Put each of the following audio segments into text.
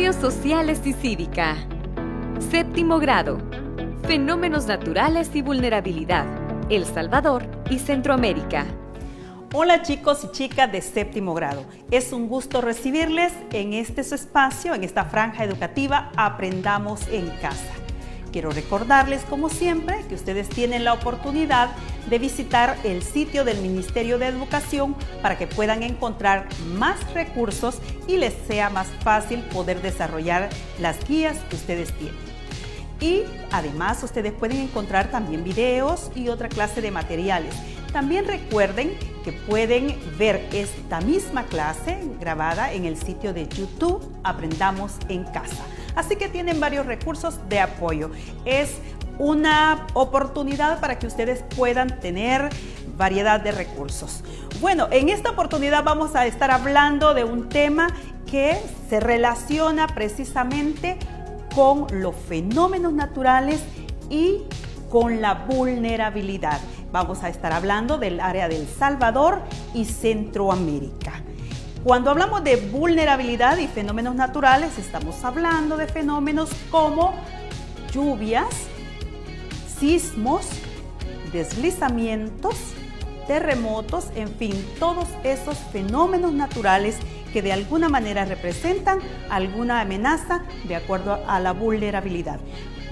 Estudios Sociales y Cívica. Séptimo grado. Fenómenos naturales y vulnerabilidad. El Salvador y Centroamérica. Hola chicos y chicas de séptimo grado. Es un gusto recibirles en su espacio, en esta franja educativa Aprendamos en Casa. Quiero recordarles, como siempre, que ustedes tienen la oportunidad de visitar el sitio del Ministerio de Educación para que puedan encontrar más recursos y les sea más fácil poder desarrollar las guías que ustedes tienen. Y además ustedes pueden encontrar también videos y otra clase de materiales. También recuerden que pueden ver esta misma clase grabada en el sitio de YouTube Aprendamos en Casa. Así que tienen varios recursos de apoyo. Es una oportunidad para que ustedes puedan tener variedad de recursos. Bueno, en esta oportunidad vamos a estar hablando de un tema que se relaciona precisamente con los fenómenos naturales y con la vulnerabilidad. Vamos a estar hablando del área del Salvador y Centroamérica. Cuando hablamos de vulnerabilidad y fenómenos naturales, estamos hablando de fenómenos como lluvias, sismos, deslizamientos, terremotos, en fin, todos esos fenómenos naturales que de alguna manera representan alguna amenaza de acuerdo a la vulnerabilidad.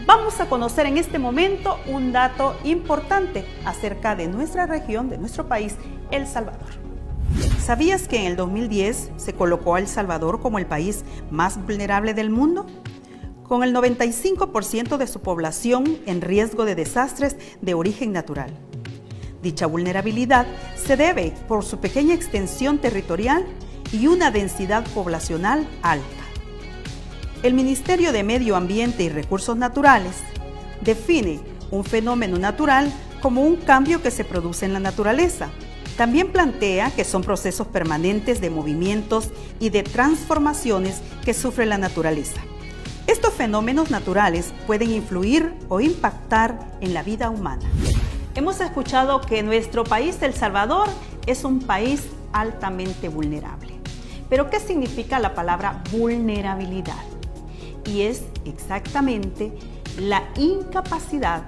Vamos a conocer en este momento un dato importante acerca de nuestra región, de nuestro país, El Salvador. ¿Sabías que en el 2010 se colocó a El Salvador como el país más vulnerable del mundo? Con el 95% de su población en riesgo de desastres de origen natural. Dicha vulnerabilidad se debe por su pequeña extensión territorial y una densidad poblacional alta. El Ministerio de Medio Ambiente y Recursos Naturales define un fenómeno natural como un cambio que se produce en la naturaleza. También plantea que son procesos permanentes de movimientos y de transformaciones que sufre la naturaleza. Estos fenómenos naturales pueden influir o impactar en la vida humana. Hemos escuchado que nuestro país, El Salvador, es un país altamente vulnerable. ¿Pero qué significa la palabra vulnerabilidad? Y es exactamente la incapacidad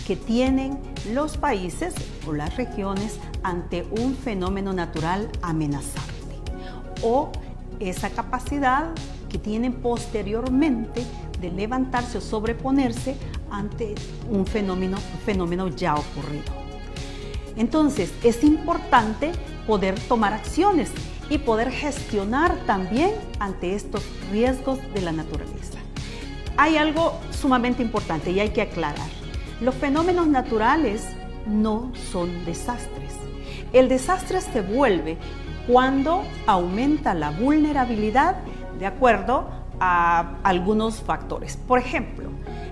que tienen los países o las regiones ante un fenómeno natural amenazante, o esa capacidad que tienen posteriormente de levantarse o sobreponerse ante un fenómeno ya ocurrido. Entonces, es importante poder tomar acciones y poder gestionar también ante estos riesgos de la naturaleza. Hay algo sumamente importante y hay que aclarar. Los fenómenos naturales no son desastres. El desastre se vuelve cuando aumenta la vulnerabilidad de acuerdo a algunos factores. Por ejemplo,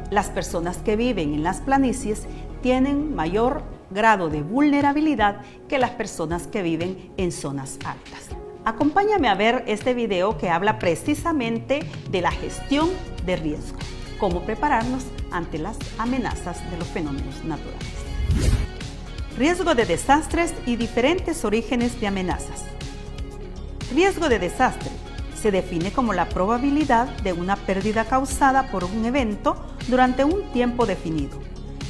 las personas que viven en las planicies tienen mayor grado de vulnerabilidad que las personas que viven en zonas altas. Acompáñame a ver este video que habla precisamente de la gestión de riesgo, cómo prepararnos ante las amenazas de los fenómenos naturales. Riesgo de desastres y diferentes orígenes de amenazas. Riesgo de desastre se define como la probabilidad de una pérdida causada por un evento durante un tiempo definido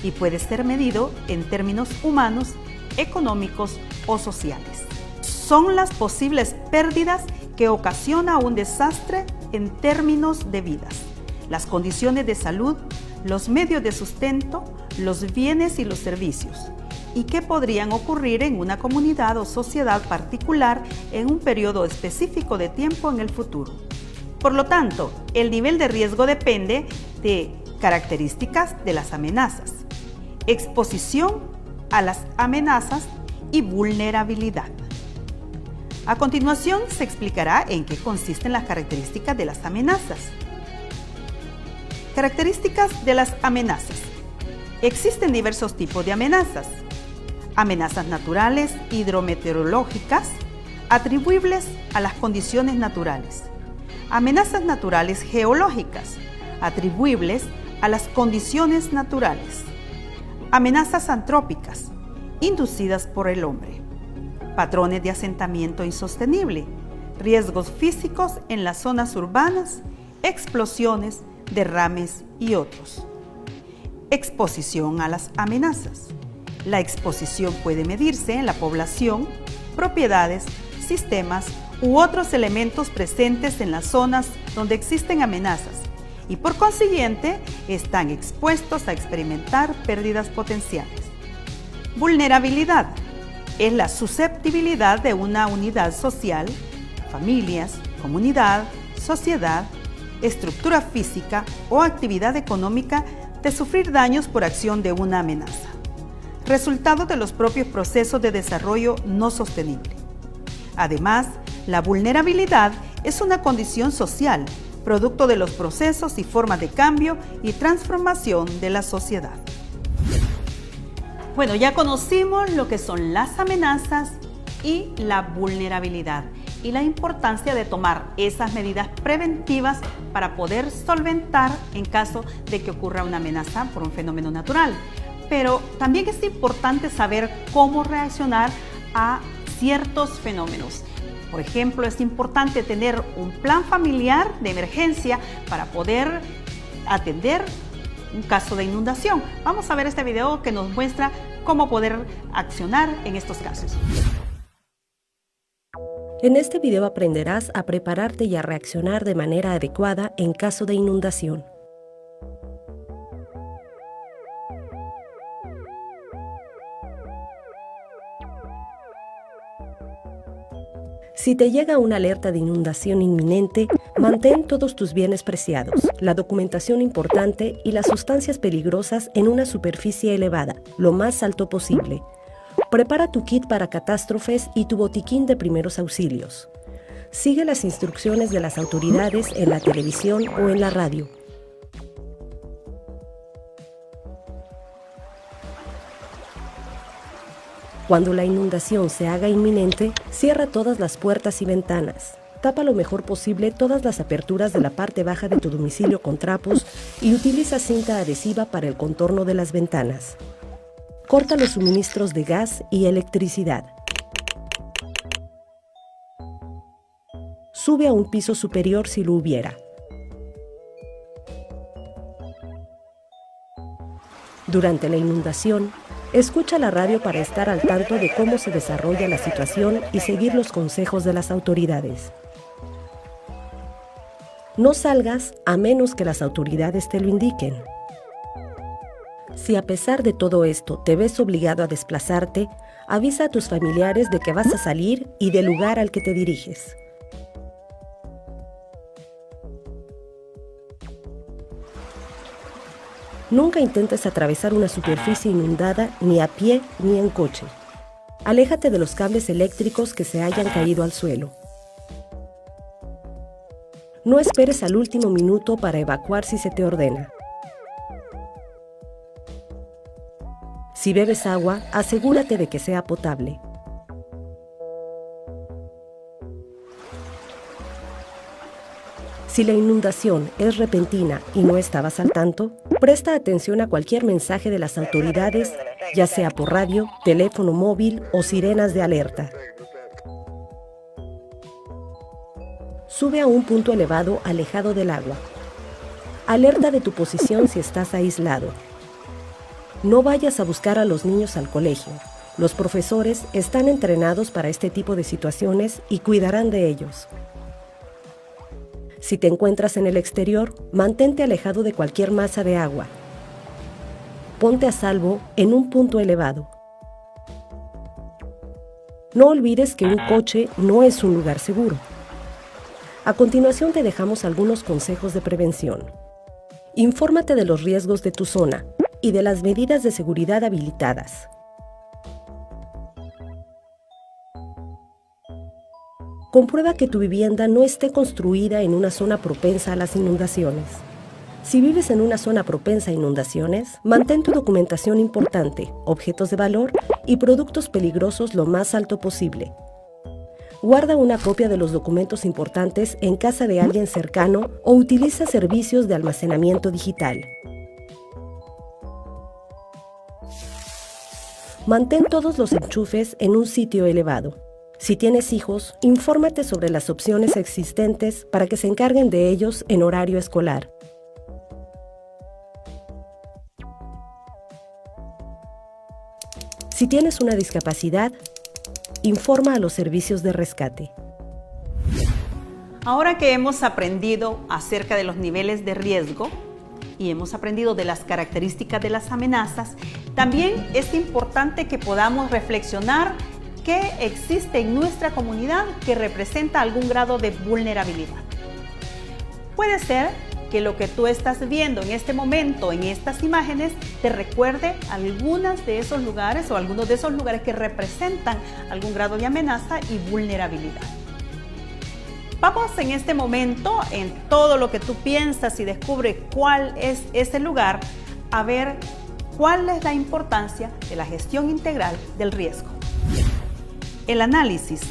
y puede ser medido en términos humanos, económicos o sociales. Son las posibles pérdidas que ocasiona un desastre en términos de vidas, las condiciones de salud, los medios de sustento, los bienes y los servicios, y que podrían ocurrir en una comunidad o sociedad particular en un periodo específico de tiempo en el futuro. Por lo tanto, el nivel de riesgo depende de características de las amenazas, exposición a las amenazas y vulnerabilidad. A continuación se explicará en qué consisten las características de las amenazas. Características de las amenazas. Existen diversos tipos de amenazas. Amenazas naturales, hidrometeorológicas, atribuibles a las condiciones naturales. Amenazas naturales geológicas, atribuibles a las condiciones naturales. Amenazas antrópicas, inducidas por el hombre. Patrones de asentamiento insostenible, riesgos físicos en las zonas urbanas explosiones, derrames y otros. Exposición a las amenazas. La exposición puede medirse en la población, propiedades, sistemas u otros elementos presentes en las zonas donde existen amenazas y por consiguiente están expuestos a experimentar pérdidas potenciales. Vulnerabilidad es la susceptibilidad de una unidad social, familias, comunidad, sociedad, estructura física o actividad económica de sufrir daños por acción de una amenaza, resultado de los propios procesos de desarrollo no sostenible. Además, la vulnerabilidad es una condición social, producto de los procesos y formas de cambio y transformación de la sociedad. Bueno, ya conocimos lo que son las amenazas y la vulnerabilidad y la importancia de tomar esas medidas preventivas para poder solventar en caso de que ocurra una amenaza por un fenómeno natural. Pero también es importante saber cómo reaccionar a ciertos fenómenos. Por ejemplo, es importante tener un plan familiar de emergencia para poder atender un caso de inundación. Vamos a ver este video que nos muestra cómo poder accionar en estos casos. En este video aprenderás a prepararte y a reaccionar de manera adecuada en caso de inundación. Si te llega una alerta de inundación inminente, mantén todos tus bienes preciados, la documentación importante y las sustancias peligrosas en una superficie elevada, lo más alto posible. Prepara tu kit para catástrofes y tu botiquín de primeros auxilios. Sigue las instrucciones de las autoridades en la televisión o en la radio. Cuando la inundación se haga inminente, cierra todas las puertas y ventanas. Tapa lo mejor posible todas las aperturas de la parte baja de tu domicilio con trapos y utiliza cinta adhesiva para el contorno de las ventanas. Corta los suministros de gas y electricidad. Sube a un piso superior si lo hubiera. Durante la inundación, escucha la radio para estar al tanto de cómo se desarrolla la situación y seguir los consejos de las autoridades. No salgas a menos que las autoridades te lo indiquen. Si a pesar de todo esto te ves obligado a desplazarte, avisa a tus familiares de que vas a salir y del lugar al que te diriges. Nunca intentes atravesar una superficie inundada ni a pie ni en coche. Aléjate de los cables eléctricos que se hayan caído al suelo. No esperes al último minuto para evacuar si se te ordena. Si bebes agua, asegúrate de que sea potable. Si la inundación es repentina y no estabas al tanto, presta atención a cualquier mensaje de las autoridades, ya sea por radio, teléfono móvil o sirenas de alerta. Sube a un punto elevado alejado del agua. Alerta de tu posición si estás aislado. No vayas a buscar a los niños al colegio. Los profesores están entrenados para este tipo de situaciones y cuidarán de ellos. Si te encuentras en el exterior, mantente alejado de cualquier masa de agua. Ponte a salvo en un punto elevado. No olvides que un coche no es un lugar seguro. A continuación te dejamos algunos consejos de prevención. Infórmate de los riesgos de tu zona y de las medidas de seguridad habilitadas. Comprueba que tu vivienda no esté construida en una zona propensa a las inundaciones. Si vives en una zona propensa a inundaciones, mantén tu documentación importante, objetos de valor y productos peligrosos lo más alto posible. Guarda una copia de los documentos importantes en casa de alguien cercano o utiliza servicios de almacenamiento digital. Mantén todos los enchufes en un sitio elevado. Si tienes hijos, infórmate sobre las opciones existentes para que se encarguen de ellos en horario escolar. Si tienes una discapacidad, informa a los servicios de rescate. Ahora que hemos aprendido acerca de los niveles de riesgo y hemos aprendido de las características de las amenazas, también es importante que podamos reflexionar qué existe en nuestra comunidad que representa algún grado de vulnerabilidad. Puede ser que lo que tú estás viendo en este momento, en estas imágenes, te recuerde algunos de esos lugares que representan algún grado de amenaza y vulnerabilidad. Vamos en este momento, en todo lo que tú piensas y descubre cuál es ese lugar, a ver cuál es la importancia de la gestión integral del riesgo. El análisis,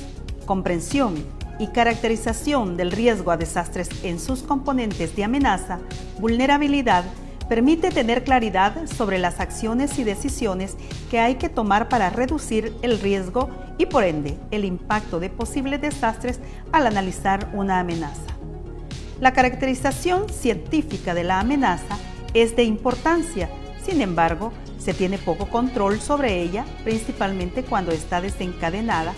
comprensión y caracterización del riesgo a desastres en sus componentes de amenaza, vulnerabilidad, permite tener claridad sobre las acciones y decisiones que hay que tomar para reducir el riesgo y, por ende, el impacto de posibles desastres al analizar una amenaza. La caracterización científica de la amenaza es de importancia, sin embargo, se tiene poco control sobre ella, principalmente cuando está desencadenada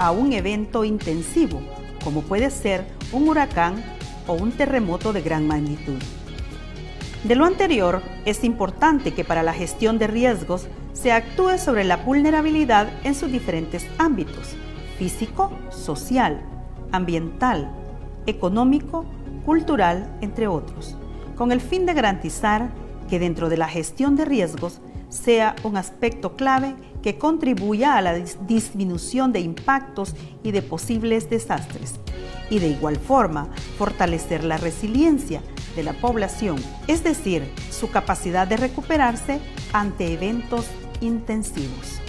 a un evento intensivo, como puede ser un huracán o un terremoto de gran magnitud. De lo anterior, es importante que para la gestión de riesgos se actúe sobre la vulnerabilidad en sus diferentes ámbitos: físico, social, ambiental, económico, cultural, entre otros, con el fin de garantizar que dentro de la gestión de riesgos sea un aspecto clave que contribuya a la disminución de impactos y de posibles desastres, y de igual forma fortalecer la resiliencia de la población, es decir, su capacidad de recuperarse ante eventos intensivos.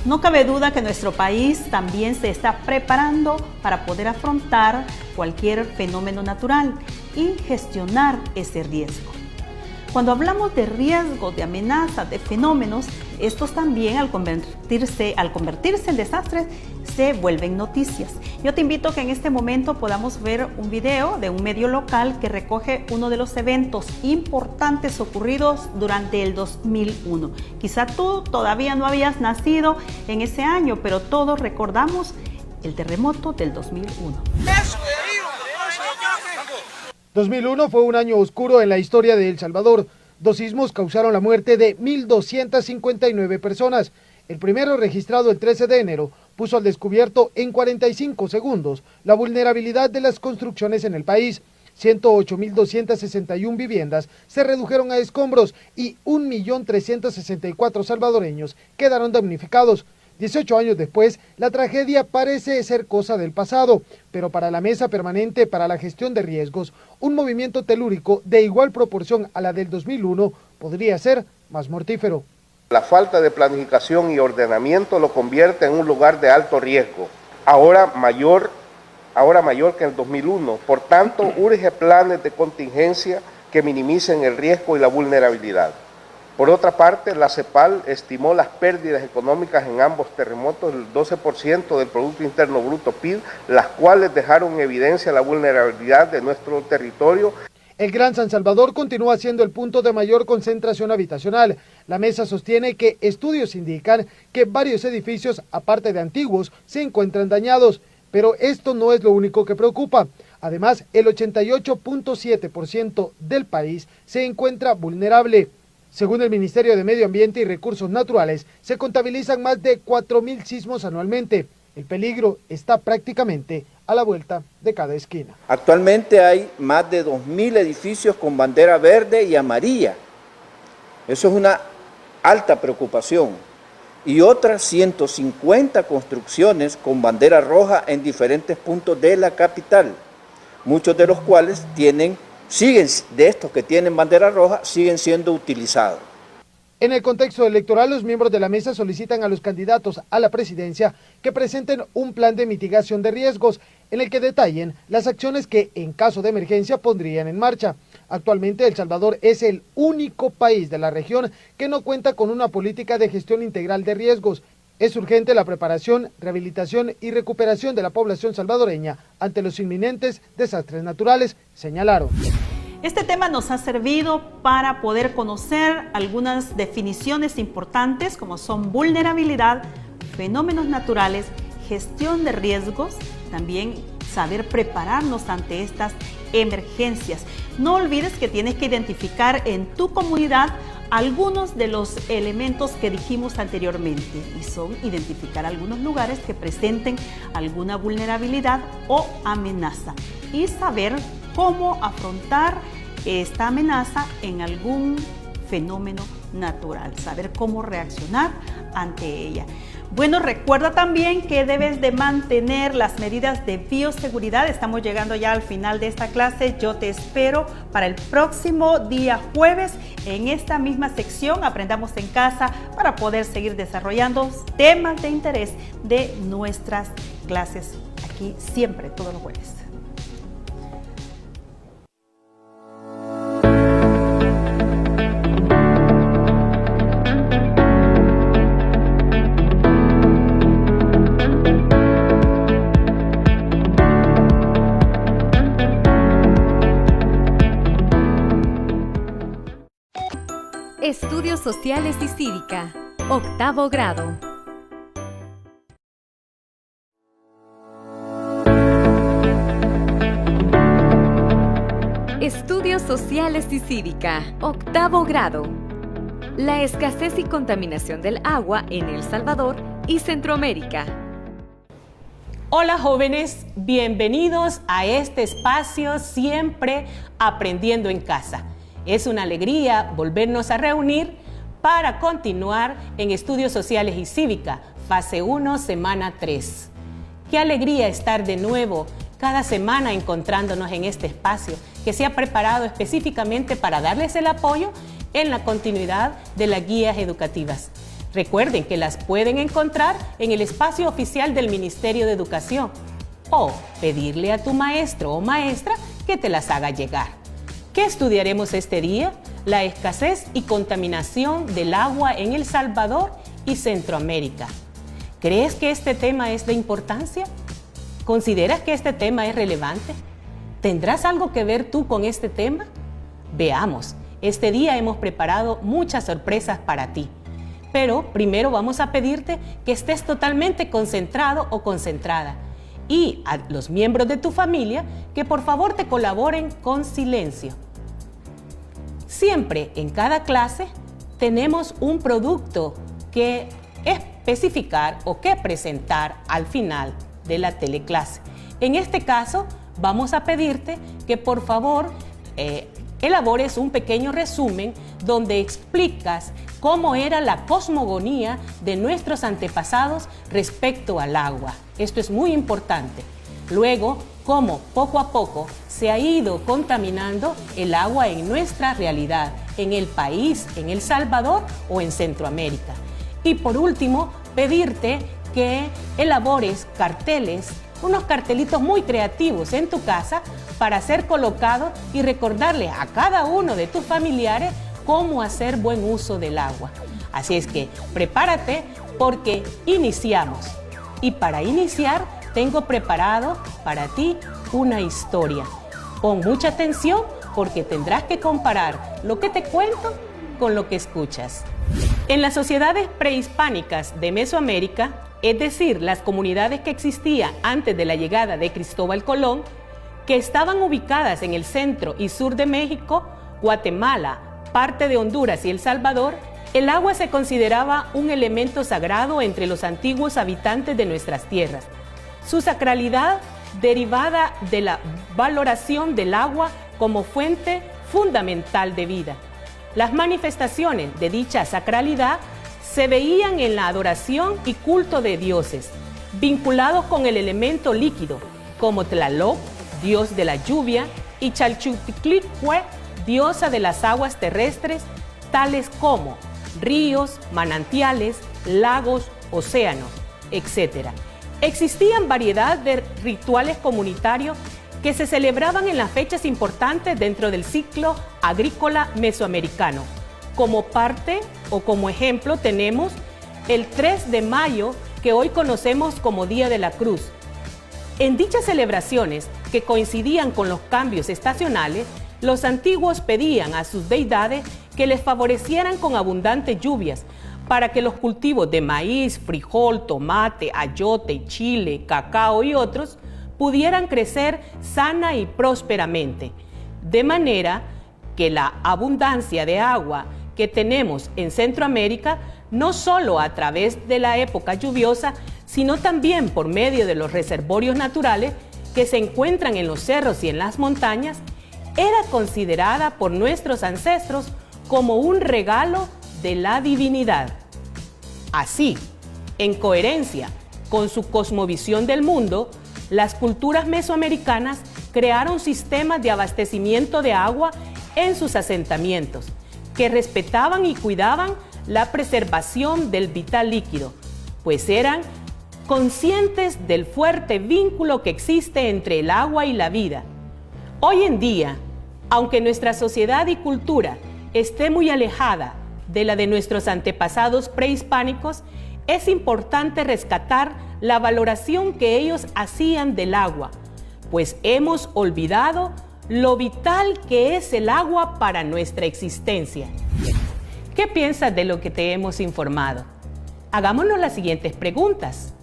No cabe duda que nuestro país también se está preparando para poder afrontar cualquier fenómeno natural y gestionar ese riesgo. Cuando hablamos de riesgos, de amenazas, de fenómenos, estos también al convertirse en desastres se vuelven noticias. Yo te invito a que en este momento podamos ver un video de un medio local que recoge uno de los eventos importantes ocurridos durante el 2001. Quizá tú todavía no habías nacido en ese año, pero todos recordamos el terremoto del 2001. 2001 fue un año oscuro en la historia de El Salvador. 2 sismos causaron la muerte de 1.259 personas. El primero, registrado el 13 de enero, puso al descubierto en 45 segundos la vulnerabilidad de las construcciones en el país. 108.261 viviendas se redujeron a escombros y 1.364.000 salvadoreños quedaron damnificados. 18 años después, la tragedia parece ser cosa del pasado, pero para la Mesa Permanente para la Gestión de Riesgos, un movimiento telúrico de igual proporción a la del 2001 podría ser más mortífero. La falta de planificación y ordenamiento lo convierte en un lugar de alto riesgo, ahora mayor que en el 2001. Por tanto, urge planes de contingencia que minimicen el riesgo y la vulnerabilidad. Por otra parte, la CEPAL estimó las pérdidas económicas en ambos terremotos del 12% del Producto Interno Bruto PIB, las cuales dejaron en evidencia la vulnerabilidad de nuestro territorio. El Gran San Salvador continúa siendo el punto de mayor concentración habitacional. La mesa sostiene que estudios indican que varios edificios, aparte de antiguos, se encuentran dañados, pero esto no es lo único que preocupa. Además, el 88.7% del país se encuentra vulnerable. Según el Ministerio de Medio Ambiente y Recursos Naturales, se contabilizan más de 4.000 sismos anualmente. El peligro está prácticamente a la vuelta de cada esquina. Actualmente hay más de 2.000 edificios con bandera verde y amarilla. Eso es una alta preocupación. Y otras 150 construcciones con bandera roja en diferentes puntos de la capital, muchos de los cuales de estos que tienen bandera roja, siguen siendo utilizados. En el contexto electoral, los miembros de la mesa solicitan a los candidatos a la presidencia que presenten un plan de mitigación de riesgos en el que detallen las acciones que, en caso de emergencia, pondrían en marcha. Actualmente, El Salvador es el único país de la región que no cuenta con una política de gestión integral de riesgos. Es urgente la preparación, rehabilitación y recuperación de la población salvadoreña ante los inminentes desastres naturales, señalaron. Este tema nos ha servido para poder conocer algunas definiciones importantes como son vulnerabilidad, fenómenos naturales, gestión de riesgos, también saber prepararnos ante estas emergencias. No olvides que tienes que identificar en tu comunidad algunos de los elementos que dijimos anteriormente y son identificar algunos lugares que presenten alguna vulnerabilidad o amenaza y saber cómo afrontar esta amenaza en algún fenómeno natural, saber cómo reaccionar ante ella. Bueno, recuerda también que debes de mantener las medidas de bioseguridad. Estamos llegando ya al final de esta clase. Yo te espero para el próximo día jueves en esta misma sección Aprendamos en Casa para poder seguir desarrollando temas de interés de nuestras clases aquí siempre, todos los jueves. Estudios Sociales y Cívica, 8º grado. Estudios Sociales y Cívica, 8º grado. La escasez y contaminación del agua en El Salvador y Centroamérica. Hola jóvenes, bienvenidos a este espacio Siempre Aprendiendo en Casa. Es una alegría volvernos a reunir para continuar en Estudios Sociales y Cívica, fase 1, semana 3. Qué alegría estar de nuevo cada semana encontrándonos en este espacio que se ha preparado específicamente para darles el apoyo en la continuidad de las guías educativas. Recuerden que las pueden encontrar en el espacio oficial del Ministerio de Educación o pedirle a tu maestro o maestra que te las haga llegar. ¿Qué estudiaremos este día? La escasez y contaminación del agua en El Salvador y Centroamérica. ¿Crees que este tema es de importancia? ¿Consideras que este tema es relevante? ¿Tendrás algo que ver tú con este tema? Veamos, este día hemos preparado muchas sorpresas para ti. Pero primero vamos a pedirte que estés totalmente concentrado o concentrada y a los miembros de tu familia que por favor te colaboren con silencio. Siempre en cada clase tenemos un producto que especificar o que presentar al final de la teleclase. En este caso vamos a pedirte que por favor elabores un pequeño resumen donde explicas cómo era la cosmogonía de nuestros antepasados respecto al agua. Esto es muy importante. Luego, cómo poco a poco se ha ido contaminando el agua en nuestra realidad, en el país, en El Salvador o en Centroamérica. Y por último, pedirte que elabores carteles, unos cartelitos muy creativos en tu casa para ser colocados y recordarle a cada uno de tus familiares cómo hacer buen uso del agua. Así es que prepárate porque iniciamos. Y para iniciar tengo preparado para ti una historia. Pon mucha atención porque tendrás que comparar lo que te cuento con lo que escuchas. En las sociedades prehispánicas de Mesoamérica, es decir, las comunidades que existían antes de la llegada de Cristóbal Colón, que estaban ubicadas en el centro y sur de México, Guatemala, parte de Honduras y El Salvador, el agua se consideraba un elemento sagrado entre los antiguos habitantes de nuestras tierras. Su sacralidad derivada de la valoración del agua como fuente fundamental de vida. Las manifestaciones de dicha sacralidad se veían en la adoración y culto de dioses, vinculados con el elemento líquido, como Tlaloc, dios de la lluvia, y Chalchutlicue, diosa de las aguas terrestres, tales como ríos, manantiales, lagos, océanos, etc. Existían variedad de rituales comunitarios que se celebraban en las fechas importantes dentro del ciclo agrícola mesoamericano. Como parte o como ejemplo tenemos el 3 de mayo, que hoy conocemos como Día de la Cruz. En dichas celebraciones, que coincidían con los cambios estacionales, los antiguos pedían a sus deidades que les favorecieran con abundantes lluvias para que los cultivos de maíz, frijol, tomate, ayote, chile, cacao y otros pudieran crecer sana y prósperamente, de manera que la abundancia de agua que tenemos en Centroamérica, no solo a través de la época lluviosa, sino también por medio de los reservorios naturales que se encuentran en los cerros y en las montañas, era considerada por nuestros ancestros como un regalo de la divinidad. Así, en coherencia con su cosmovisión del mundo, las culturas mesoamericanas crearon sistemas de abastecimiento de agua en sus asentamientos, que respetaban y cuidaban la preservación del vital líquido, pues eran conscientes del fuerte vínculo que existe entre el agua y la vida. Hoy en día, aunque nuestra sociedad y cultura esté muy alejada de la de nuestros antepasados prehispánicos, es importante rescatar la valoración que ellos hacían del agua, pues hemos olvidado lo vital que es el agua para nuestra existencia. ¿Qué piensas de lo que te hemos informado? Hagámonos las siguientes preguntas.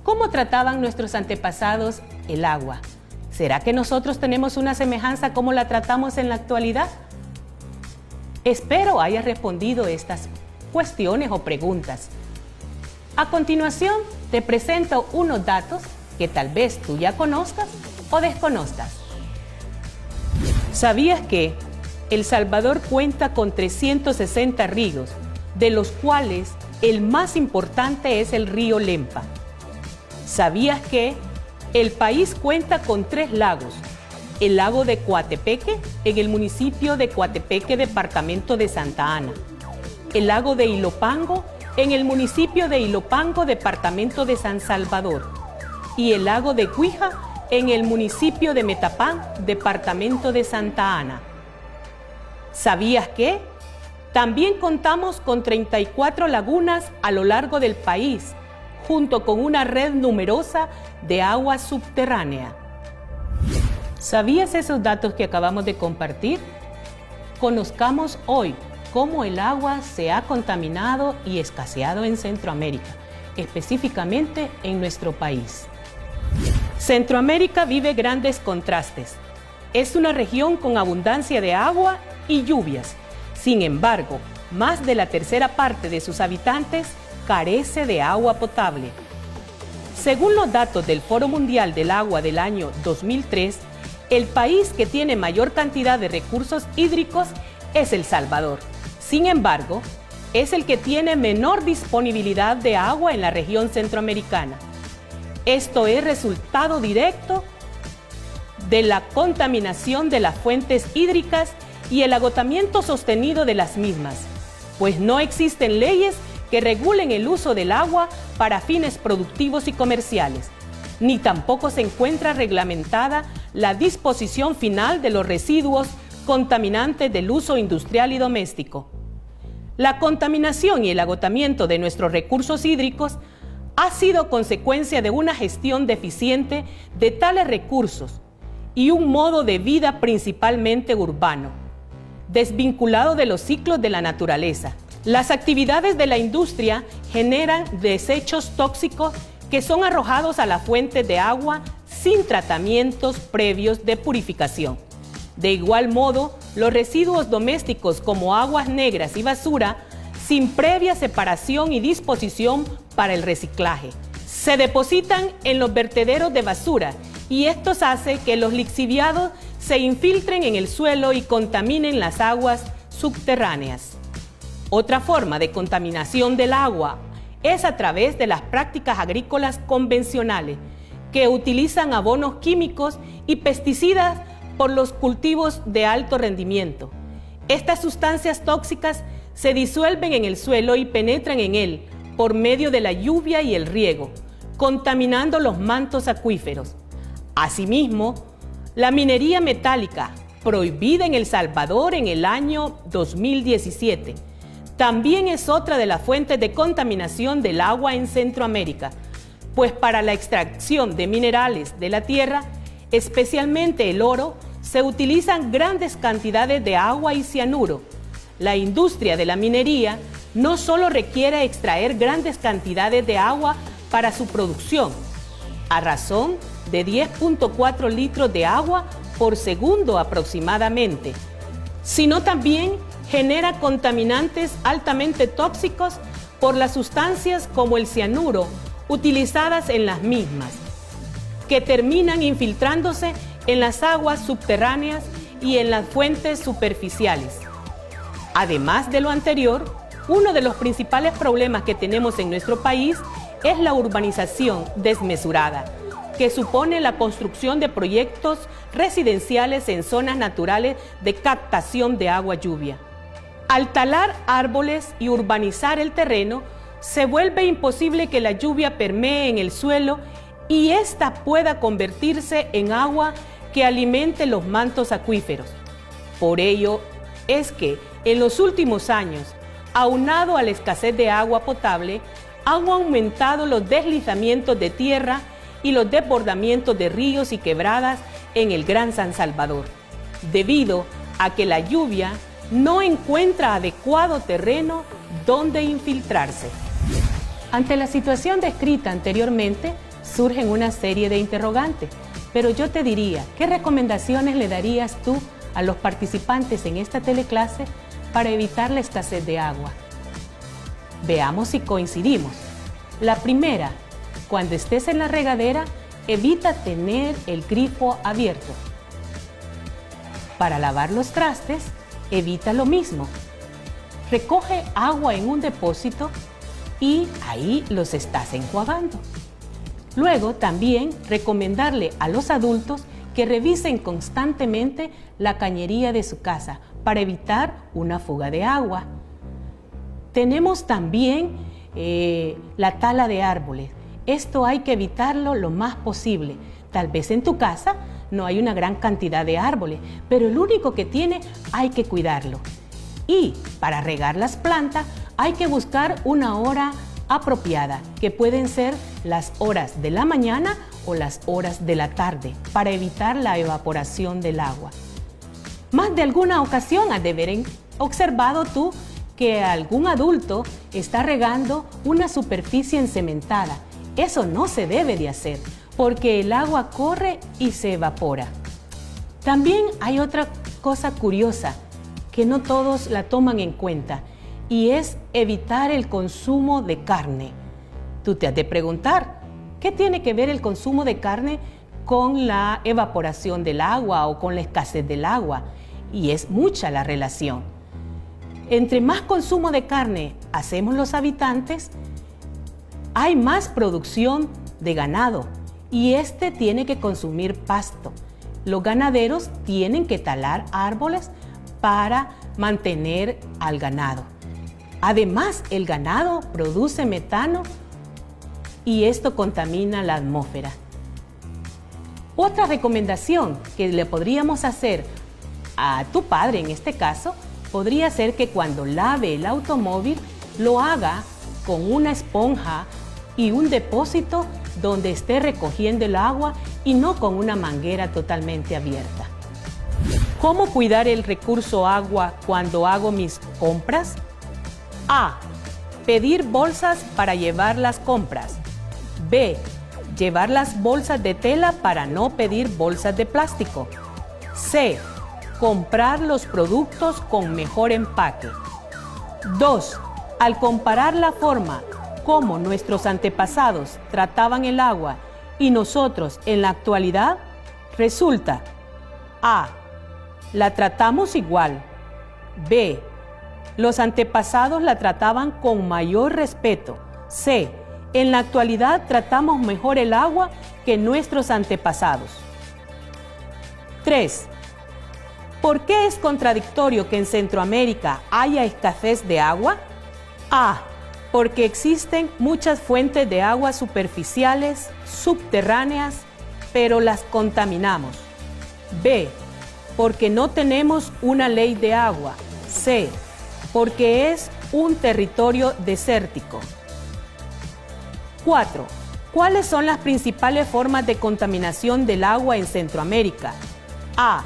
¿Cómo trataban nuestros antepasados el agua? ¿Será que nosotros tenemos una semejanza como la tratamos en la actualidad? Espero hayas respondido estas cuestiones o preguntas. A continuación, te presento unos datos que tal vez tú ya conozcas o desconozcas. ¿Sabías que El Salvador cuenta con 360 ríos, de los cuales el más importante es el río Lempa? ¿Sabías que el país cuenta con 3 lagos? El lago de Coatepeque, en el municipio de Coatepeque, departamento de Santa Ana. El lago de Ilopango, en el municipio de Ilopango, departamento de San Salvador. Y el lago de Cuija, en el municipio de Metapán, departamento de Santa Ana. ¿Sabías que también contamos con 34 lagunas a lo largo del país, junto con una red numerosa de agua subterránea? ¿Sabías esos datos que acabamos de compartir? Conozcamos hoy cómo el agua se ha contaminado y escaseado en Centroamérica, específicamente en nuestro país. Centroamérica vive grandes contrastes. Es una región con abundancia de agua y lluvias. Sin embargo, más de la tercera parte de sus habitantes carece de agua potable. Según los datos del Foro Mundial del Agua del año 2003, el país que tiene mayor cantidad de recursos hídricos es El Salvador. Sin embargo, es el que tiene menor disponibilidad de agua en la región centroamericana. Esto es resultado directo de la contaminación de las fuentes hídricas y el agotamiento sostenido de las mismas, pues no existen leyes que regulen el uso del agua para fines productivos y comerciales, ni tampoco se encuentra reglamentada la disposición final de los residuos contaminantes del uso industrial y doméstico. La contaminación y el agotamiento de nuestros recursos hídricos ha sido consecuencia de una gestión deficiente de tales recursos y un modo de vida principalmente urbano, desvinculado de los ciclos de la naturaleza. Las actividades de la industria generan desechos tóxicos que son arrojados a la fuente de agua sin tratamientos previos de purificación. De igual modo, los residuos domésticos como aguas negras y basura, sin previa separación y disposición para el reciclaje, se depositan en los vertederos de basura y esto hace que los lixiviados se infiltren en el suelo y contaminen las aguas subterráneas. Otra forma de contaminación del agua es a través de las prácticas agrícolas convencionales, que utilizan abonos químicos y pesticidas por los cultivos de alto rendimiento. Estas sustancias tóxicas se disuelven en el suelo y penetran en él por medio de la lluvia y el riego, contaminando los mantos acuíferos. Asimismo, la minería metálica, prohibida en El Salvador en el año 2017, también es otra de las fuentes de contaminación del agua en Centroamérica, pues para la extracción de minerales de la tierra, especialmente el oro, se utilizan grandes cantidades de agua y cianuro. La industria de la minería no solo requiere extraer grandes cantidades de agua para su producción, a razón de 10.4 litros de agua por segundo aproximadamente, sino también genera contaminantes altamente tóxicos por las sustancias como el cianuro utilizadas en las mismas, que terminan infiltrándose en las aguas subterráneas y en las fuentes superficiales. Además de lo anterior, uno de los principales problemas que tenemos en nuestro país es la urbanización desmesurada, que supone la construcción de proyectos residenciales en zonas naturales de captación de agua lluvia. Al talar árboles y urbanizar el terreno, se vuelve imposible que la lluvia permee en el suelo y ésta pueda convertirse en agua que alimente los mantos acuíferos. Por ello es que en los últimos años, aunado a la escasez de agua potable, han aumentado los deslizamientos de tierra y los desbordamientos de ríos y quebradas en el Gran San Salvador, debido a que la lluvia no encuentra adecuado terreno donde infiltrarse. Ante la situación descrita anteriormente, surgen una serie de interrogantes, pero yo te diría, ¿qué recomendaciones le darías tú a los participantes en esta teleclase para evitar la escasez de agua? Veamos si coincidimos. La primera, cuando estés en la regadera, evita tener el grifo abierto. Para lavar los trastes, evita lo mismo. Recoge agua en un depósito y ahí los estás enjuagando. Luego, también recomendarle a los adultos que revisen constantemente la cañería de su casa para evitar una fuga de agua. Tenemos también la tala de árboles. Esto hay que evitarlo lo más posible. Tal vez en tu casa no hay una gran cantidad de árboles, pero el único que tiene hay que cuidarlo. Y para regar las plantas hay que buscar una hora apropiada, que pueden ser las horas de la mañana o las horas de la tarde, para evitar la evaporación del agua. Más de alguna ocasión has de haber observado tú que algún adulto está regando una superficie encementada. Eso no se debe de hacer, porque el agua corre y se evapora. También hay otra cosa curiosa que no todos la toman en cuenta, y es evitar el consumo de carne. Tú te has de preguntar, ¿qué tiene que ver el consumo de carne con la evaporación del agua o con la escasez del agua? Y es mucha la relación. Entre más consumo de carne hacemos los habitantes, hay más producción de ganado y este tiene que consumir pasto. Los ganaderos tienen que talar árboles para mantener al ganado. Además, el ganado produce metano y esto contamina la atmósfera. Otra recomendación que le podríamos hacer a tu padre en este caso, podría ser que cuando lave el automóvil lo haga con una esponja y un depósito donde esté recogiendo el agua y no con una manguera totalmente abierta. ¿Cómo cuidar el recurso agua cuando hago mis compras? A. Pedir bolsas para llevar las compras. B. Llevar las bolsas de tela para no pedir bolsas de plástico. C. Comprar los productos con mejor empaque. 2. Al comparar la forma como nuestros antepasados trataban el agua y nosotros en la actualidad, resulta A. La tratamos igual. B. Los antepasados la trataban con mayor respeto. C. En la actualidad tratamos mejor el agua que nuestros antepasados. 3. ¿Por qué es contradictorio que en Centroamérica haya escasez de agua? A. Porque existen muchas fuentes de agua superficiales, subterráneas, pero las contaminamos. B. Porque no tenemos una ley de agua. C. Porque es un territorio desértico. 4. ¿Cuáles son las principales formas de contaminación del agua en Centroamérica? A.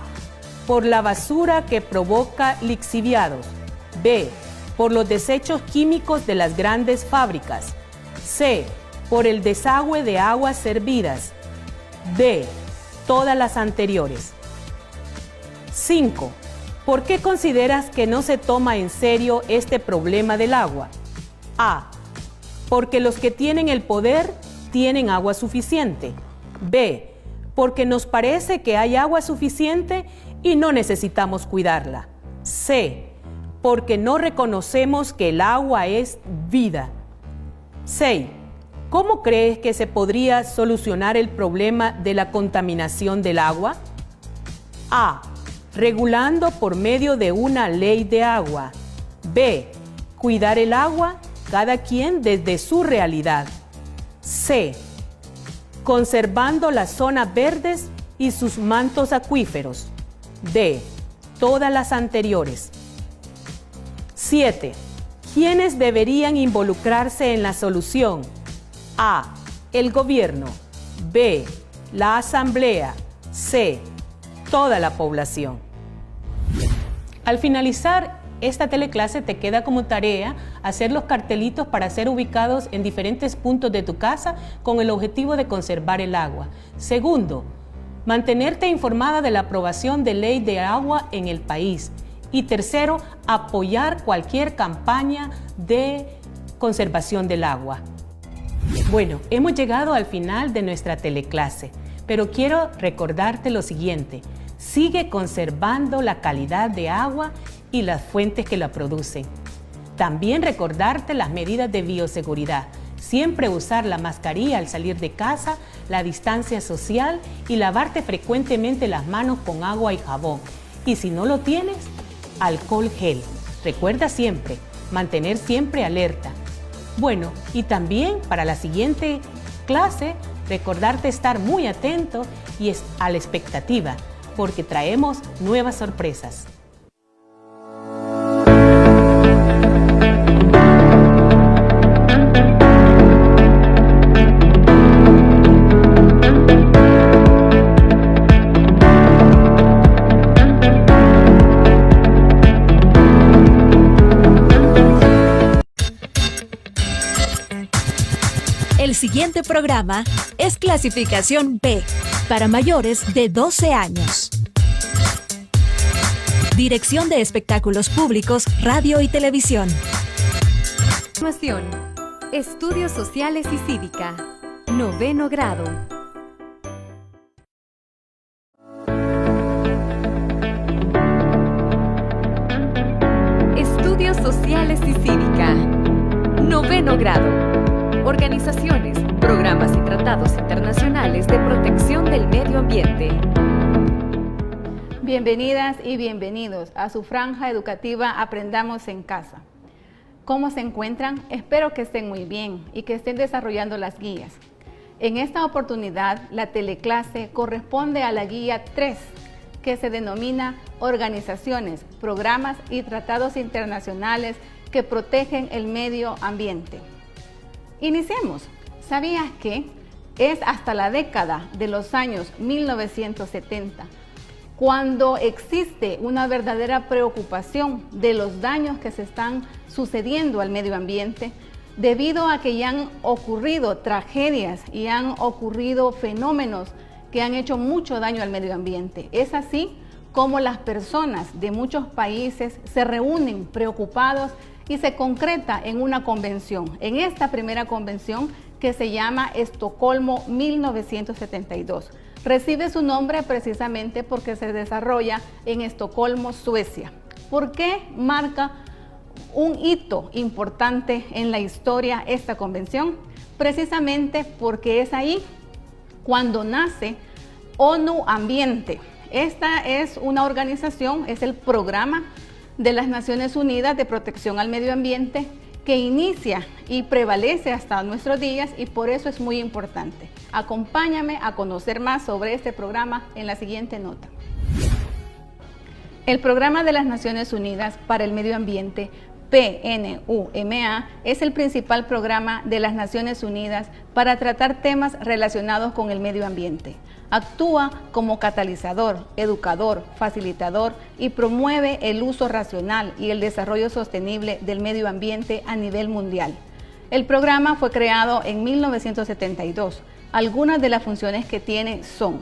Por la basura que provoca lixiviados. B. Por los desechos químicos de las grandes fábricas. C. Por el desagüe de aguas servidas. D. Todas las anteriores. 5. ¿Por qué consideras que no se toma en serio este problema del agua? A. Porque los que tienen el poder tienen agua suficiente. B. Porque nos parece que hay agua suficiente y no necesitamos cuidarla. C. Porque no reconocemos que el agua es vida. 6. ¿Cómo crees que se podría solucionar el problema de la contaminación del agua? A. Regulando por medio de una ley de agua. B. Cuidar el agua, cada quien desde su realidad. C. Conservando las zonas verdes y sus mantos acuíferos. D. Todas las anteriores. 7. ¿Quiénes deberían involucrarse en la solución? A. El gobierno. B. La asamblea. C. Toda la población. Al finalizar esta teleclase te queda como tarea hacer los cartelitos para ser ubicados en diferentes puntos de tu casa con el objetivo de conservar el agua. Segundo, mantenerte informada de la aprobación de ley de agua en el país. Y tercero, apoyar cualquier campaña de conservación del agua. Bueno, hemos llegado al final de nuestra teleclase, pero quiero recordarte lo siguiente. Sigue conservando la calidad de agua y las fuentes que la producen. También recordarte las medidas de bioseguridad. Siempre usar la mascarilla al salir de casa, la distancia social y lavarte frecuentemente las manos con agua y jabón. Y si no lo tienes, alcohol gel. Recuerda siempre, mantener siempre alerta. Bueno, y también para la siguiente clase, recordarte estar muy atento y a la expectativa, porque traemos nuevas sorpresas. El siguiente programa es clasificación B, para mayores de 12 años. Dirección de Espectáculos Públicos, Radio y Televisión. Continuación, Estudios Sociales y Cívica, 9º grado. Estudios Sociales y Cívica, 9º grado. Organizaciones, programas y tratados internacionales de protección del medio ambiente. Bienvenidas y bienvenidos a su franja educativa Aprendamos en Casa. ¿Cómo se encuentran? Espero que estén muy bien y que estén desarrollando las guías. En esta oportunidad, la teleclase corresponde a la guía 3, que se denomina Organizaciones, Programas y Tratados Internacionales que protegen el medio ambiente. Iniciemos. ¿Sabías que es hasta la década de los años 1970 cuando existe una verdadera preocupación de los daños que se están sucediendo al medio ambiente debido a que ya han ocurrido tragedias y han ocurrido fenómenos que han hecho mucho daño al medio ambiente? Es así como las personas de muchos países se reúnen preocupados y se concreta en una convención, en esta primera convención que se llama Estocolmo 1972. Recibe su nombre precisamente porque se desarrolla en Estocolmo, Suecia. ¿Por qué marca un hito importante en la historia esta convención? Precisamente porque es ahí cuando nace ONU Ambiente. Esta es una organización, es el programa de las Naciones Unidas de Protección al Medio Ambiente que inicia y prevalece hasta nuestros días y por eso es muy importante. Acompáñame a conocer más sobre este programa en la siguiente nota. El Programa de las Naciones Unidas para el Medio Ambiente PNUMA es el principal programa de las Naciones Unidas para tratar temas relacionados con el medio ambiente. Actúa como catalizador, educador, facilitador y promueve el uso racional y el desarrollo sostenible del medio ambiente a nivel mundial. El programa fue creado en 1972. Algunas de las funciones que tiene son: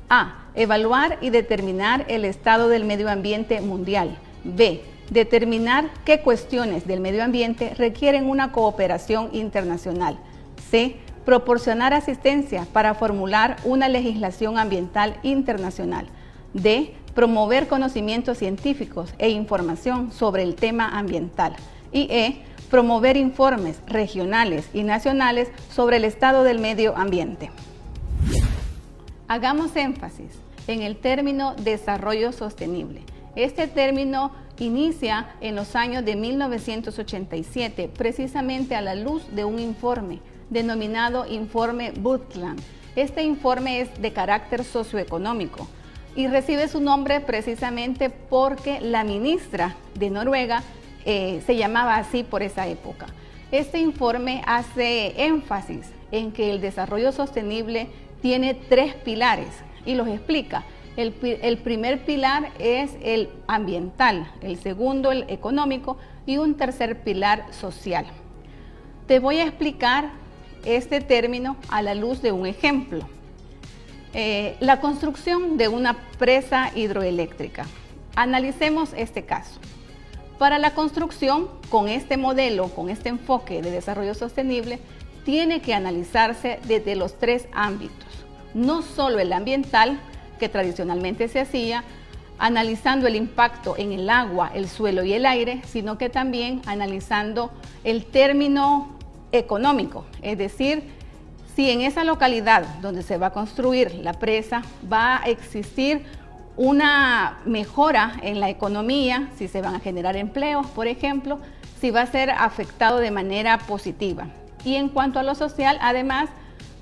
A. Evaluar y determinar el estado del medio ambiente mundial. B. Determinar qué cuestiones del medio ambiente requieren una cooperación internacional. C. Proporcionar asistencia para formular una legislación ambiental internacional. D. Promover conocimientos científicos e información sobre el tema ambiental. Y E. Promover informes regionales y nacionales sobre el estado del medio ambiente. Hagamos énfasis en el término desarrollo sostenible. Este término inicia en los años de 1987, precisamente a la luz de un informe denominado Informe Brundtland. Este informe es de carácter socioeconómico y recibe su nombre precisamente porque la ministra de Noruega se llamaba así por esa época. Este informe hace énfasis en que el desarrollo sostenible tiene 3 pilares y los explica. El primer pilar es el ambiental, el segundo el económico y un tercer pilar social. Te voy a explicar este término a la luz de un ejemplo. La construcción de una presa hidroeléctrica. Analicemos este caso. Para la construcción, con este modelo, con este enfoque de desarrollo sostenible, tiene que analizarse desde los 3 ámbitos. No solo el ambiental, que tradicionalmente se hacía, analizando el impacto en el agua, el suelo y el aire, sino que también analizando el término económico, es decir, si en esa localidad donde se va a construir la presa va a existir una mejora en la economía, si se van a generar empleos, por ejemplo, si va a ser afectado de manera positiva. Y en cuanto a lo social, además,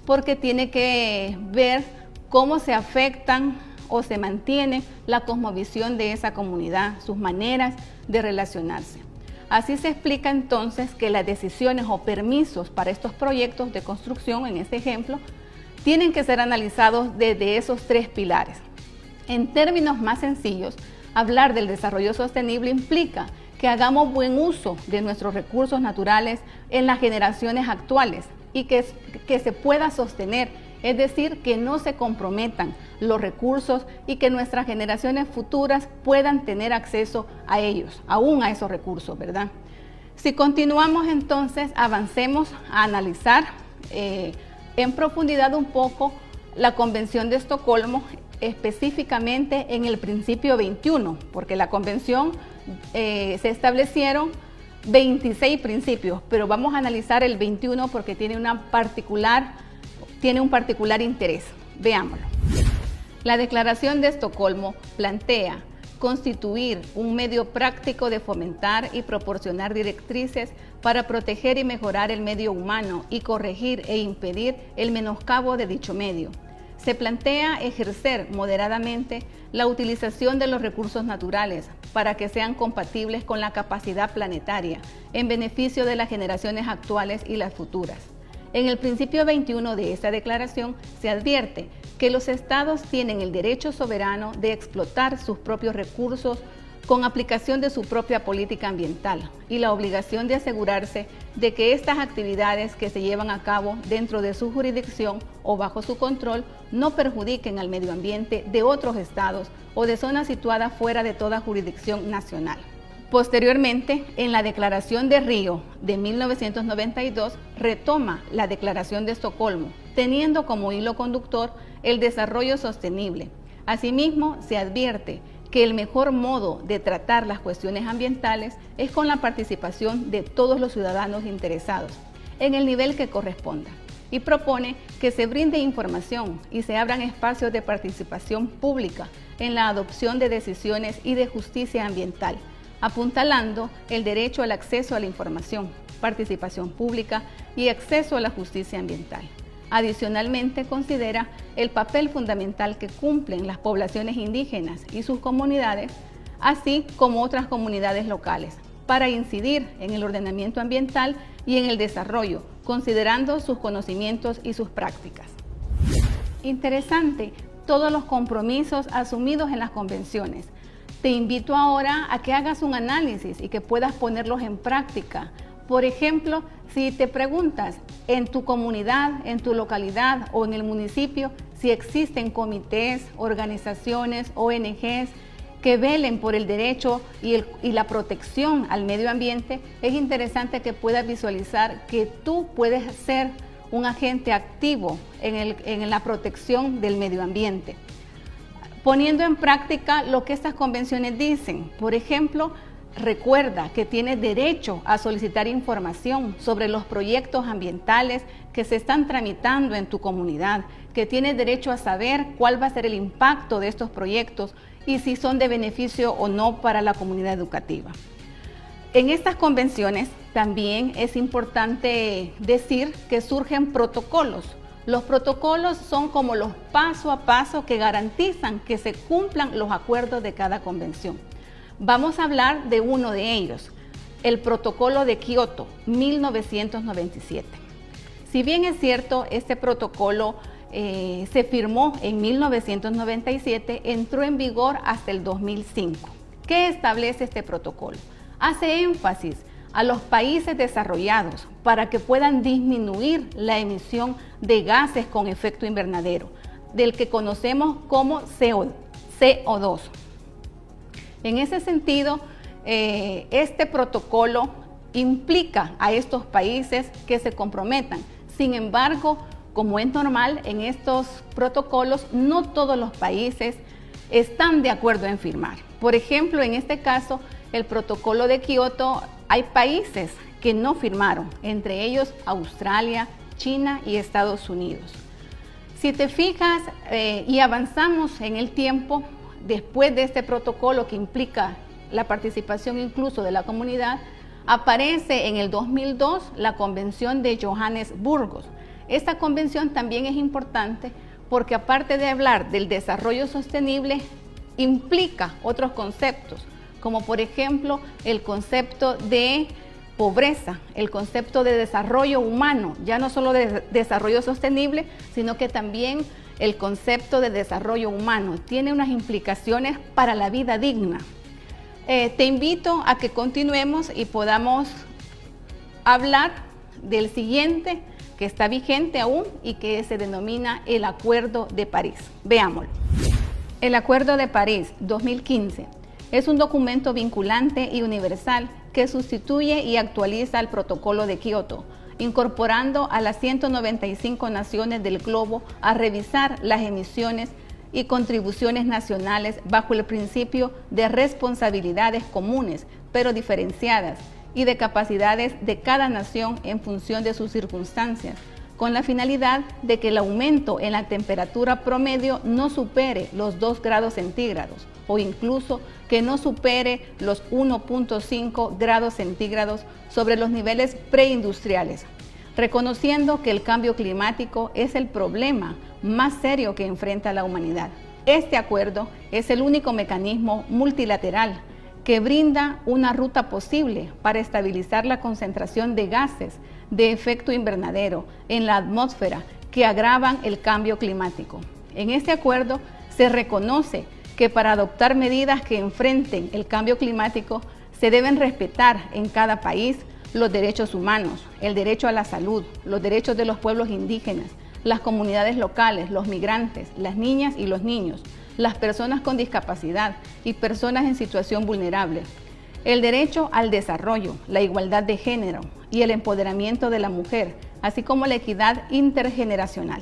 porque tiene que ver cómo se afectan o se mantiene la cosmovisión de esa comunidad, sus maneras de relacionarse. Así se explica entonces que las decisiones o permisos para estos proyectos de construcción, en este ejemplo, tienen que ser analizados desde esos 3 pilares. En términos más sencillos, hablar del desarrollo sostenible implica que hagamos buen uso de nuestros recursos naturales en las generaciones actuales y que se pueda sostener, es decir, que no se comprometan los recursos y que nuestras generaciones futuras puedan tener acceso a ellos, aún a esos recursos, ¿verdad? Si continuamos entonces, avancemos a analizar en profundidad un poco la Convención de Estocolmo, específicamente en el principio 21, porque la convención se establecieron 26 principios, pero vamos a analizar el 21 porque tiene un particular interés. Veámoslo. La Declaración de Estocolmo plantea constituir un medio práctico de fomentar y proporcionar directrices para proteger y mejorar el medio humano y corregir e impedir el menoscabo de dicho medio. Se plantea ejercer moderadamente la utilización de los recursos naturales para que sean compatibles con la capacidad planetaria en beneficio de las generaciones actuales y las futuras. En el principio 21 de esta declaración se advierte que los estados tienen el derecho soberano de explotar sus propios recursos con aplicación de su propia política ambiental y la obligación de asegurarse de que estas actividades que se llevan a cabo dentro de su jurisdicción o bajo su control no perjudiquen al medio ambiente de otros estados o de zonas situadas fuera de toda jurisdicción nacional. Posteriormente, en la Declaración de Río de 1992, retoma la Declaración de Estocolmo, teniendo como hilo conductor el desarrollo sostenible. Asimismo, se advierte que el mejor modo de tratar las cuestiones ambientales es con la participación de todos los ciudadanos interesados, en el nivel que corresponda, y propone que se brinde información y se abran espacios de participación pública en la adopción de decisiones y de justicia ambiental, apuntalando el derecho al acceso a la información, participación pública y acceso a la justicia ambiental. Adicionalmente, considera el papel fundamental que cumplen las poblaciones indígenas y sus comunidades, así como otras comunidades locales, para incidir en el ordenamiento ambiental y en el desarrollo, considerando sus conocimientos y sus prácticas. Interesante, todos los compromisos asumidos en las convenciones. Te invito ahora a que hagas un análisis y que puedas ponerlos en práctica. Por ejemplo, si te preguntas en tu comunidad, en tu localidad o en el municipio, si existen comités, organizaciones, ONGs que velen por el derecho y la protección al medio ambiente, es interesante que puedas visualizar que tú puedes ser un agente activo en la protección del medio ambiente, poniendo en práctica lo que estas convenciones dicen. Por ejemplo, recuerda que tienes derecho a solicitar información sobre los proyectos ambientales que se están tramitando en tu comunidad, que tienes derecho a saber cuál va a ser el impacto de estos proyectos y si son de beneficio o no para la comunidad educativa. En estas convenciones también es importante decir que surgen protocolos. Los protocolos son como los paso a paso que garantizan que se cumplan los acuerdos de cada convención. Vamos a hablar de uno de ellos, el Protocolo de Kioto, 1997. Si bien es cierto, este protocolo se firmó en 1997, entró en vigor hasta el 2005. ¿Qué establece este protocolo? Hace énfasis a los países desarrollados para que puedan disminuir la emisión de gases con efecto invernadero, del que conocemos como CO2. En ese sentido, este protocolo implica a estos países que se comprometan. Sin embargo, como es normal, en estos protocolos no todos los países están de acuerdo en firmar. Por ejemplo, en este caso, el protocolo de Kioto, hay países que no firmaron, entre ellos Australia, China y Estados Unidos. Si te fijas y avanzamos en el tiempo, después de este protocolo que implica la participación incluso de la comunidad, aparece en el 2002 la Convención de Johannesburgo. Esta convención también es importante porque aparte de hablar del desarrollo sostenible, implica otros conceptos, como por ejemplo el concepto de pobreza, el concepto de desarrollo humano, ya no solo de desarrollo sostenible, sino que también el concepto de desarrollo humano tiene unas implicaciones para la vida digna. Te invito a que continuemos y podamos hablar del siguiente que está vigente aún y que se denomina el Acuerdo de París. Veámoslo. El Acuerdo de París 2015 es un documento vinculante y universal que sustituye y actualiza el Protocolo de Kioto, incorporando a las 195 naciones del globo a revisar las emisiones y contribuciones nacionales bajo el principio de responsabilidades comunes, pero diferenciadas, y de capacidades de cada nación en función de sus circunstancias, con la finalidad de que el aumento en la temperatura promedio no supere los 2 grados centígrados o incluso que no supere los 1.5 grados centígrados sobre los niveles preindustriales, reconociendo que el cambio climático es el problema más serio que enfrenta la humanidad. Este acuerdo es el único mecanismo multilateral que brinda una ruta posible para estabilizar la concentración de gases de efecto invernadero en la atmósfera que agravan el cambio climático. En este acuerdo se reconoce que para adoptar medidas que enfrenten el cambio climático se deben respetar en cada país los derechos humanos, el derecho a la salud, los derechos de los pueblos indígenas, las comunidades locales, los migrantes, las niñas y los niños, las personas con discapacidad y personas en situación vulnerable, el derecho al desarrollo, la igualdad de género y el empoderamiento de la mujer, así como la equidad intergeneracional.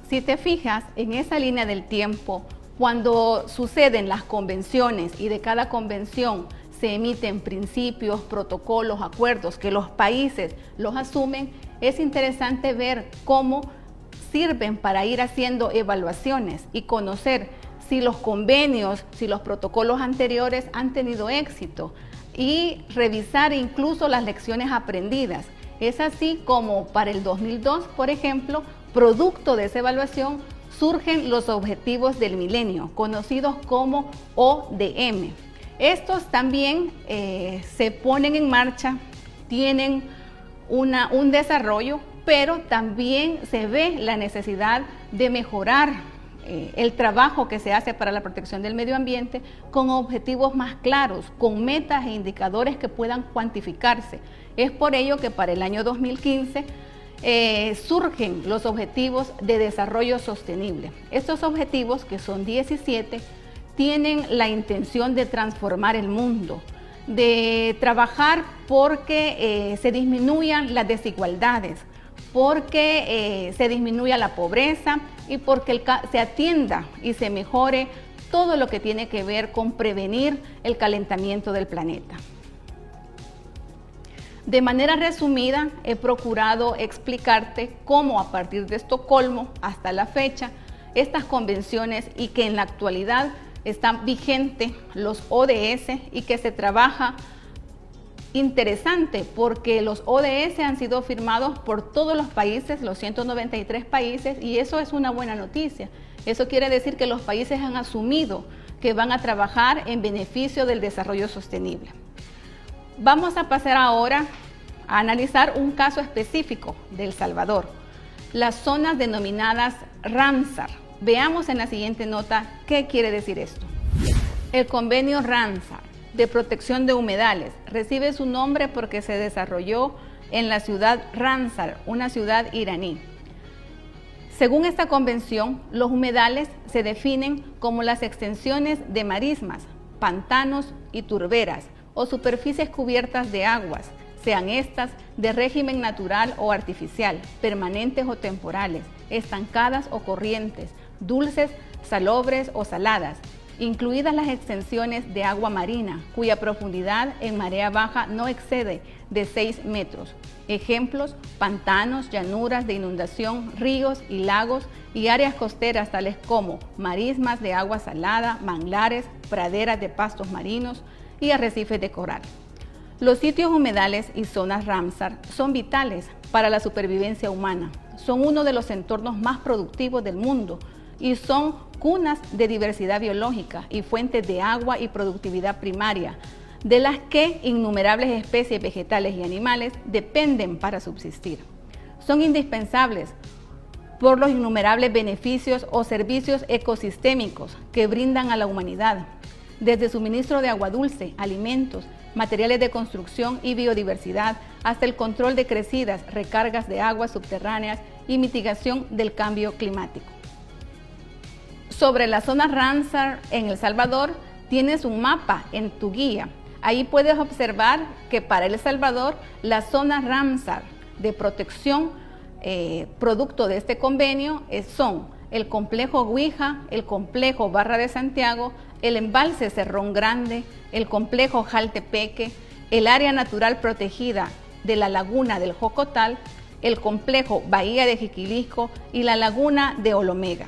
Si te fijas en esa línea del tiempo, cuando suceden las convenciones y de cada convención se emiten principios, protocolos, acuerdos que los países los asumen, es interesante ver cómo sirven para ir haciendo evaluaciones y conocer si los convenios, si los protocolos anteriores han tenido éxito y revisar incluso las lecciones aprendidas. Es así como para el 2002, por ejemplo, producto de esa evaluación, surgen los Objetivos del Milenio, conocidos como ODM. Estos también se ponen en marcha, tienen un desarrollo, pero también se ve la necesidad de mejorar el trabajo que se hace para la protección del medio ambiente con objetivos más claros, con metas e indicadores que puedan cuantificarse. Es por ello que para el año 2015 surgen los objetivos de desarrollo sostenible. Estos objetivos, que son 17, tienen la intención de transformar el mundo, de trabajar porque se disminuyan las desigualdades, porque se disminuya la pobreza y porque se atienda y se mejore todo lo que tiene que ver con prevenir el calentamiento del planeta. De manera resumida, he procurado explicarte cómo a partir de Estocolmo hasta la fecha, estas convenciones y que en la actualidad están vigentes los ODS y que se trabaja interesante porque los ODS han sido firmados por todos los países, los 193 países, y eso es una buena noticia. Eso quiere decir que los países han asumido que van a trabajar en beneficio del desarrollo sostenible. Vamos a pasar ahora a analizar un caso específico de El Salvador, las zonas denominadas Ramsar. Veamos en la siguiente nota qué quiere decir esto. El convenio Ramsar de protección de humedales recibe su nombre porque se desarrolló en la ciudad Ramsar, una ciudad iraní. Según esta convención, los humedales se definen como las extensiones de marismas, pantanos y turberas o superficies cubiertas de aguas, sean estas de régimen natural o artificial, permanentes o temporales, estancadas o corrientes, dulces, salobres o saladas, incluidas las extensiones de agua marina, cuya profundidad en marea baja no excede de 6 metros. Ejemplos: pantanos, llanuras de inundación, ríos y lagos y áreas costeras tales como marismas de agua salada, manglares, praderas de pastos marinos y arrecifes de coral. Los sitios humedales y zonas Ramsar son vitales para la supervivencia humana. Son uno de los entornos más productivos del mundo y son cunas de diversidad biológica y fuentes de agua y productividad primaria, de las que innumerables especies vegetales y animales dependen para subsistir. Son indispensables por los innumerables beneficios o servicios ecosistémicos que brindan a la humanidad, desde suministro de agua dulce, alimentos, materiales de construcción y biodiversidad, hasta el control de crecidas, recargas de aguas subterráneas y mitigación del cambio climático. Sobre la zona Ramsar en El Salvador, tienes un mapa en tu guía. Ahí puedes observar que para El Salvador, las zonas Ramsar de protección producto de este convenio son el complejo Huija, el complejo Barra de Santiago, el embalse Cerrón Grande, el complejo Jaltepeque, el área natural protegida de la laguna del Jocotal, el complejo Bahía de Jiquilisco y la laguna de Olomega.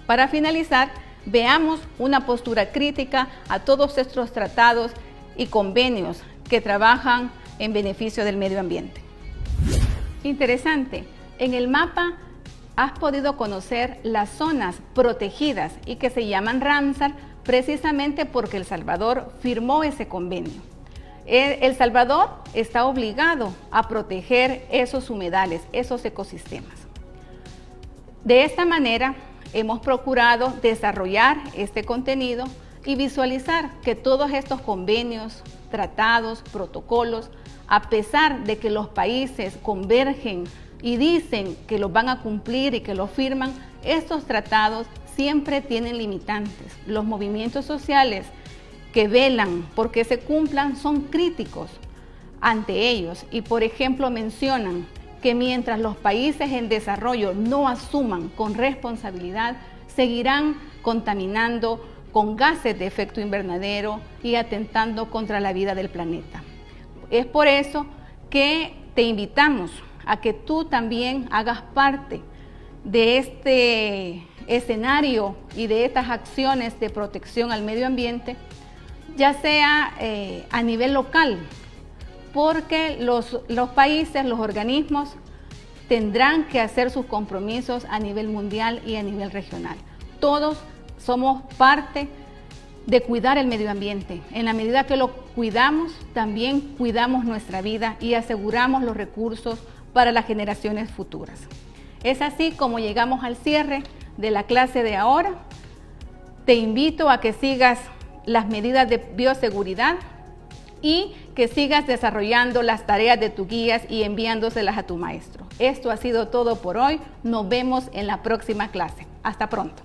Para finalizar, veamos una postura crítica a todos estos tratados y convenios que trabajan en beneficio del medio ambiente. Interesante, en el mapa has podido conocer las zonas protegidas y que se llaman Ramsar precisamente porque El Salvador firmó ese convenio. El Salvador está obligado a proteger esos humedales, esos ecosistemas. De esta manera, hemos procurado desarrollar este contenido y visualizar que todos estos convenios, tratados, protocolos, a pesar de que los países convergen y dicen que los van a cumplir y que los firman, estos tratados siempre tienen limitantes. Los movimientos sociales que velan porque se cumplan son críticos ante ellos y, por ejemplo, mencionan que mientras los países en desarrollo no asuman con responsabilidad, seguirán contaminando con gases de efecto invernadero y atentando contra la vida del planeta. Es por eso que te invitamos a que tú también hagas parte de este escenario y de estas acciones de protección al medio ambiente, ya sea a nivel local, porque los países, los organismos tendrán que hacer sus compromisos a nivel mundial y a nivel regional. Todos somos parte de cuidar el medio ambiente. En la medida que lo cuidamos, también cuidamos nuestra vida y aseguramos los recursos para las generaciones futuras. Es así como llegamos al cierre de la clase de ahora. Te invito a que sigas las medidas de bioseguridad y que sigas desarrollando las tareas de tus guías y enviándoselas a tu maestro. Esto ha sido todo por hoy. Nos vemos en la próxima clase. Hasta pronto.